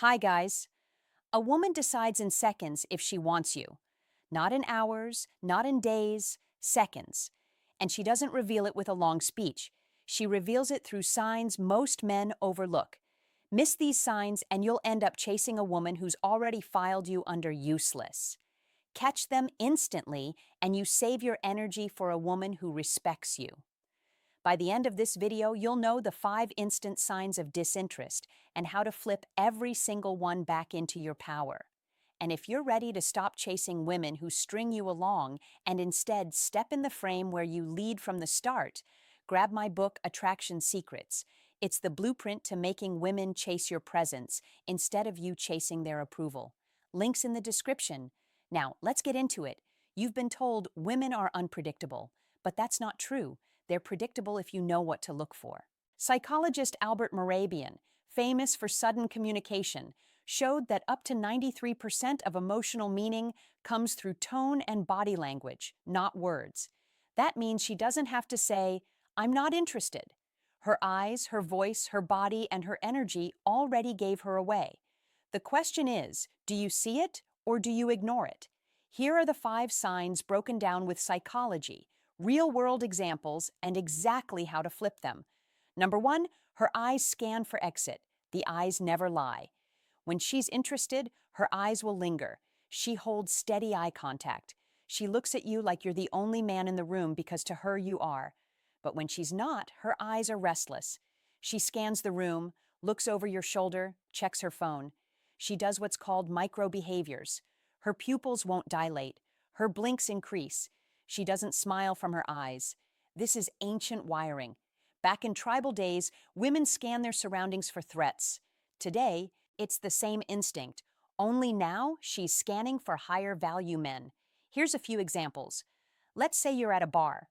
Hi, guys. A woman decides in seconds if she wants you. Not in hours, not in days, seconds. And she doesn't reveal it with a long speech. She reveals it through signs most men overlook. Miss these signs and you'll end up chasing a woman who's already filed you under useless. Catch them instantly and you save your energy for a woman who respects you. By the end of this video, you'll know the 5 instant signs of disinterest and how to flip every single one back into your power. And if you're ready to stop chasing women who string you along and instead step in the frame where you lead from the start, grab my book, Attraction Secrets. It's the blueprint to making women chase your presence instead of you chasing their approval. Links in the description. Now, let's get into it. You've been told women are unpredictable, but that's not true. They're predictable if you know what to look for. Psychologist Albert Mehrabian, famous for sudden communication, showed that up to 93% of emotional meaning comes through tone and body language, not words. That means she doesn't have to say, "I'm not interested." Her eyes, her voice, her body, and her energy already gave her away. The question is, do you see it or do you ignore it? Here are the 5 signs broken down with psychology, real-world examples, and exactly how to flip them. Number 1, her eyes scan for exit. The eyes never lie. When she's interested, her eyes will linger. She holds steady eye contact. She looks at you like you're the only man in the room because to her you are. But when she's not, her eyes are restless. She scans the room, looks over your shoulder, checks her phone. She does what's called micro behaviors. Her pupils won't dilate. Her blinks increase. She doesn't smile from her eyes. This is ancient wiring. Back in tribal days, women scanned their surroundings for threats. Today, it's the same instinct, only now she's scanning for higher value men. Here's a few examples. Let's say you're at a bar.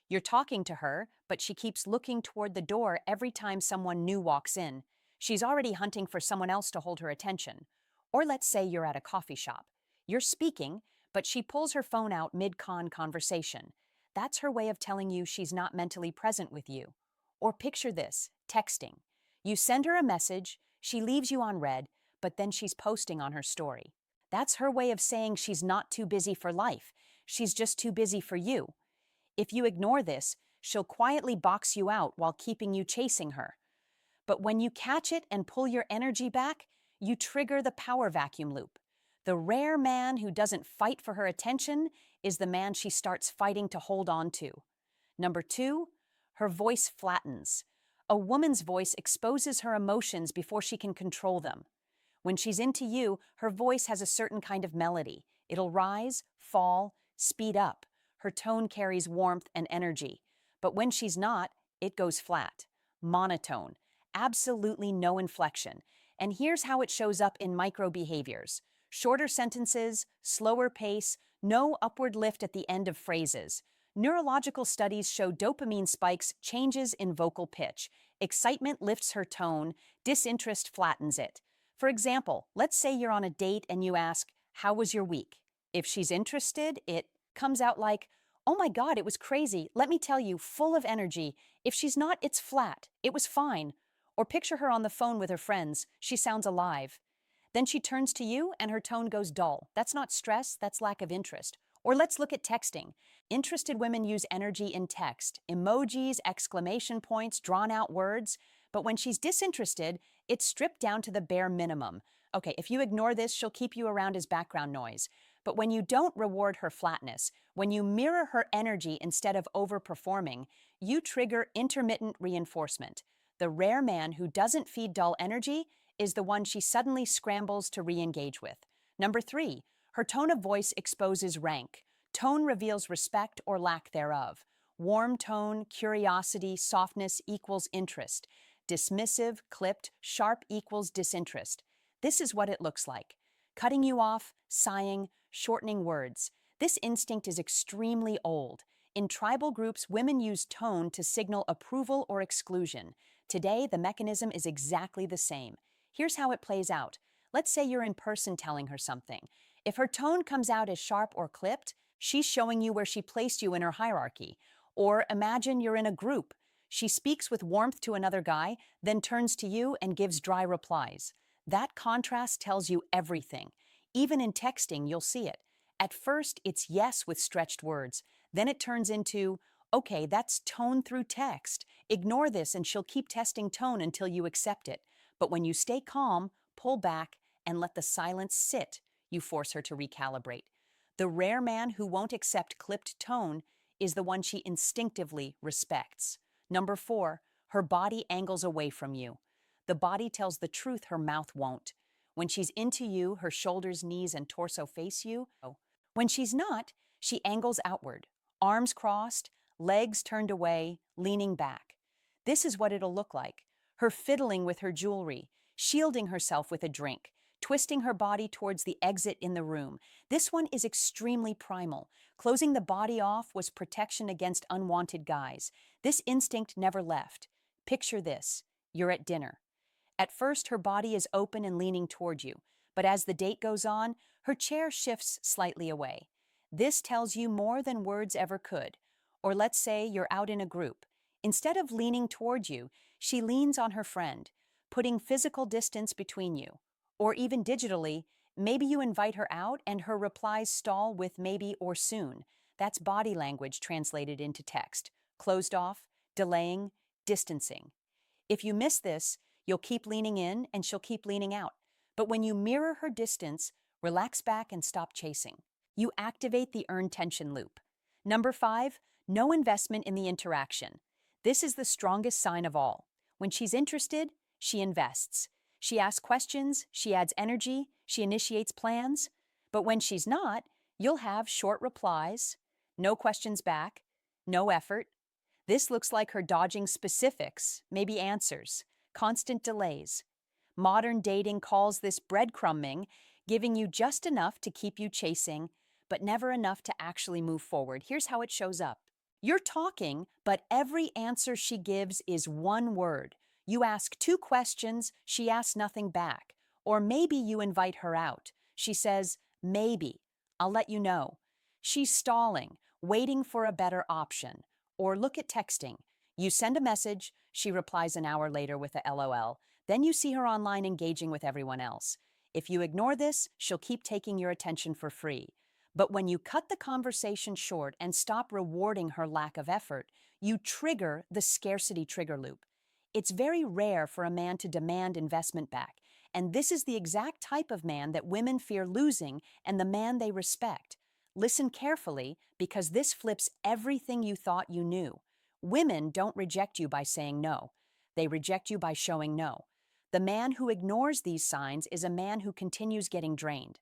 You're talking to her, but she keeps looking toward the door every time someone new walks in. She's already hunting for someone else to hold her attention. Or let's say you're at a coffee shop. You're speaking, but she pulls her phone out mid-con conversation. That's her way of telling you she's not mentally present with you. Or picture this, texting. You send her a message, she leaves you on read, but then she's posting on her story. That's her way of saying she's not too busy for life. She's just too busy for you. If you ignore this, she'll quietly box you out while keeping you chasing her. But when you catch it and pull your energy back, you trigger the power vacuum loop. The rare man who doesn't fight for her attention is the man she starts fighting to hold on to. Number 2, her voice flattens. A woman's voice exposes her emotions before she can control them. When she's into you, her voice has a certain kind of melody. It'll rise, fall, speed up. Her tone carries warmth and energy. But when she's not, it goes flat, monotone, absolutely no inflection. And here's how it shows up in micro behaviors. Shorter sentences, slower pace, no upward lift at the end of phrases. Neurological studies show dopamine spikes, changes in vocal pitch. Excitement lifts her tone, disinterest flattens it. For example, let's say you're on a date and you ask, "How was your week?" If she's interested, it comes out like, "Oh my God, it was crazy. Let me tell you, full of energy." If she's not, it's flat. "It was fine." Or picture her on the phone with her friends. She sounds alive. Then she turns to you and her tone goes dull. That's not stress, that's lack of interest. Or let's look at texting. Interested women use energy in text, emojis, exclamation points, drawn out words. But when she's disinterested, it's stripped down to the bare minimum. Okay, if you ignore this, she'll keep you around as background noise. But when you don't reward her flatness, when you mirror her energy instead of overperforming, you trigger intermittent reinforcement. The rare man who doesn't feed dull energy is the one she suddenly scrambles to re-engage with. Number 3, her tone of voice exposes rank. Tone reveals respect or lack thereof. Warm tone, curiosity, softness equals interest. Dismissive, clipped, sharp equals disinterest. This is what it looks like. Cutting you off, sighing, shortening words. This instinct is extremely old. In tribal groups, women use tone to signal approval or exclusion. Today, the mechanism is exactly the same. Here's how it plays out. Let's say you're in person telling her something. If her tone comes out as sharp or clipped, she's showing you where she placed you in her hierarchy. Or imagine you're in a group. She speaks with warmth to another guy, then turns to you and gives dry replies. That contrast tells you everything. Even in texting, you'll see it. At first, it's yes with stretched words. Then it turns into, okay, that's tone through text. Ignore this and she'll keep testing tone until you accept it. But when you stay calm, pull back, and let the silence sit, you force her to recalibrate. The rare man who won't accept clipped tone is the one she instinctively respects. Number 4, her body angles away from you. The body tells the truth her mouth won't. When she's into you, her shoulders, knees, and torso face you. When she's not, she angles outward, arms crossed, legs turned away, leaning back. This is what it'll look like. Her fiddling with her jewelry, shielding herself with a drink, twisting her body towards the exit in the room. This one is extremely primal. Closing the body off was protection against unwanted guys. This instinct never left. Picture this. You're at dinner. At first, her body is open and leaning toward you, but as the date goes on, her chair shifts slightly away. This tells you more than words ever could. Or let's say you're out in a group. Instead of leaning toward you, she leans on her friend, putting physical distance between you. Or even digitally, maybe you invite her out and her replies stall with maybe or soon. That's body language translated into text. Closed off, delaying, distancing. If you miss this, you'll keep leaning in and she'll keep leaning out. But when you mirror her distance, relax back and stop chasing. You activate the earn tension loop. Number 5, no investment in the interaction. This is the strongest sign of all. When she's interested, she invests. She asks questions, she adds energy, she initiates plans. But when she's not, you'll have short replies, no questions back, no effort. This looks like her dodging specifics, maybe answers, constant delays. Modern dating calls this breadcrumbing, giving you just enough to keep you chasing, but never enough to actually move forward. Here's how it shows up. You're talking, but every answer she gives is one word. You ask 2 questions, she asks nothing back. Or maybe you invite her out. She says, maybe, I'll let you know. She's stalling, waiting for a better option. Or look at texting. You send a message, she replies an hour later with a LOL. Then you see her online engaging with everyone else. If you ignore this, she'll keep taking your attention for free. But when you cut the conversation short and stop rewarding her lack of effort, you trigger the scarcity trigger loop. It's very rare for a man to demand investment back, and this is the exact type of man that women fear losing and the man they respect. Listen carefully, because this flips everything you thought you knew. Women don't reject you by saying no. They reject you by showing no. The man who ignores these signs is a man who continues getting drained.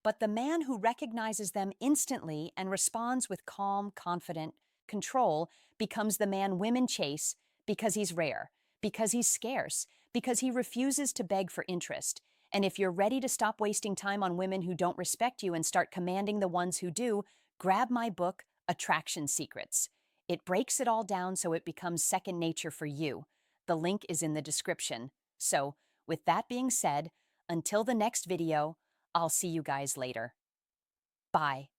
But the man who recognizes them instantly and responds with calm, confident control becomes the man women chase because he's rare, because he's scarce, because he refuses to beg for interest. And if you're ready to stop wasting time on women who don't respect you and start commanding the ones who do, grab my book, Attraction Secrets. It breaks it all down so it becomes second nature for you. The link is in the description. So, with that being said, until the next video, I'll see you guys later. Bye.